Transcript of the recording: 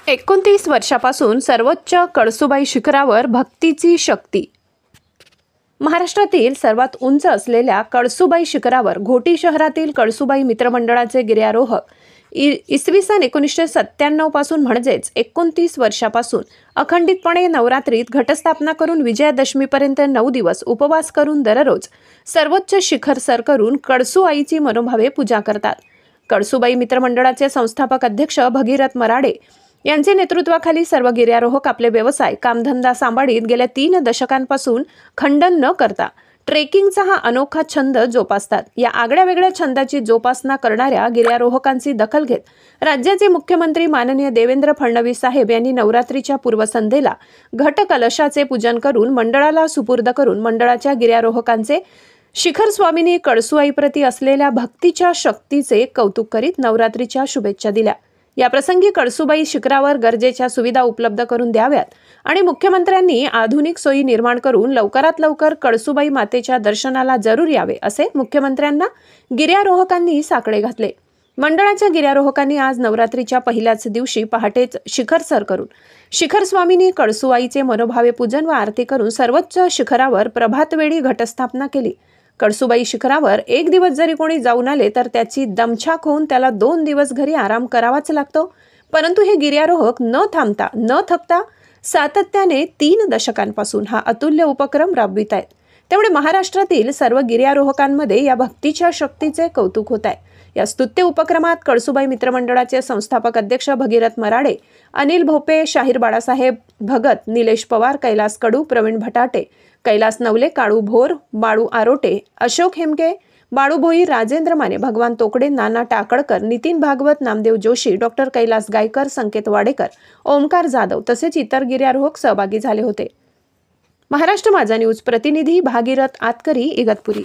29 वर्षापासून सर्वोच्च कळसुबाई शिखरावर भक्तीची शक्ती। महाराष्ट्रातील सर्वात उंच असलेल्या कळसुबाई शिखरावर घोटी शहरातील कळसुबाई मित्रमंडळाचे गिर्यारोहक इसवी सन 1997 पासून म्हणजेच 29 वर्षापासून अखंडितपणे नवरात्रीत घटस्थापना करून विजयादशमीपर्यंत 9 दिवस उपवास करून दररोज सर्वोच्च शिखर सर करून कळसू आईची मनोभावे पूजा करतात। कळसुबाई मित्रमंडळाचे संस्थापक अध्यक्ष भगीरथ मराडे यांचे नेतृत्वाखाली सर्व गिर्यारोहक आपले व्यवसाय कामधंदा सांभाळीत गेल्या 3 दशकांपासून खंडन न करता ट्रेकिंगचा हा अनोखा छंद जोपासतात। या आगळ्या वेगळ्या छंदाची जोपासना करणाऱ्या गिर्यारोहकांची दखल घेत राज्याचे मुख्यमंत्री माननीय देवेंद्र फडणवीस साहेब यांनी नवरात्रीच्या पूर्वसंध्येला घट कलशाचे पूजन करून मंडळाला सुपूर्द करून मंडळाच्या गिर्यारोहकांचे शिखर स्वामिनी कळसूआईप्रती असलेल्या भक्तीच्या शक्तीचे कौतुक करीत नवरात्रीच्या शुभेच्छा दिल्या। या प्रसंगी कळसुबाई शिखरावर गरजेच्या सुविधा उपलब्ध करून द्याव्यात आणि मुख्यमंत्र्यांनी आधुनिक सोयी निर्माण करून लवकरात लवकर कळसुबाई मातेच्या दर्शनाला जरूर यावे असे मुख्यमंत्र्यांना गिर्यारोहकांनी साकडे घातले। मंडळाच्या गिर्यारोहकांनी आज नवरात्रीच्या पहिल्याच दिवशी पहाटेच शिखर सर करून शिखर स्वामिनी कळसूआईचे मनोभावे पूजन व आरती करून सर्वोच्च शिखरावर प्रभातवेळी घटस्थापना केली। कळसुबाई शिखरावर एक दिवस जरी कोणी जाऊन आले तर त्याची दमछाक होऊन त्याला 2 दिवस घरी आराम करावाच लागतो, परंतु हे गिर्यारोहक न थांबता न थकता सातत्याने 3 दशकांपासून हा अतुल्य उपक्रम राबवित आहेत। त्यामुळे महाराष्ट्रातील सर्व गिर्यारोहकांमध्ये या भक्तीच्या शक्तीचे कौतुक होत आहे। या स्तुत्य उपक्रमात कळसुबाई मित्रमंडळाचे संस्थापक अध्यक्ष भगीरथ मराडे, अनिल भोपे, शाहीर बाळासाहेब भगत, निलेश पवार, कैलास कडू, प्रवीण भटाटे, कैलास नवले, काळू भोर, बाळू आरोटे, अशोक हेमके, बाळू भोईर, राजेंद्र माने, भगवान तोकडे, नाना टाकळकर, नितीन भागवत, नामदेव जोशी, डॉक्टर कैलास गायकर, संकेत वाडेकर, ओमकार जाधव तसेच इतर गिर्यारोहक सहभागी झाले होते। महाराष्ट्र माझा न्यूज प्रतिनिधी भागीरथ आतकरी, इगतपुरी।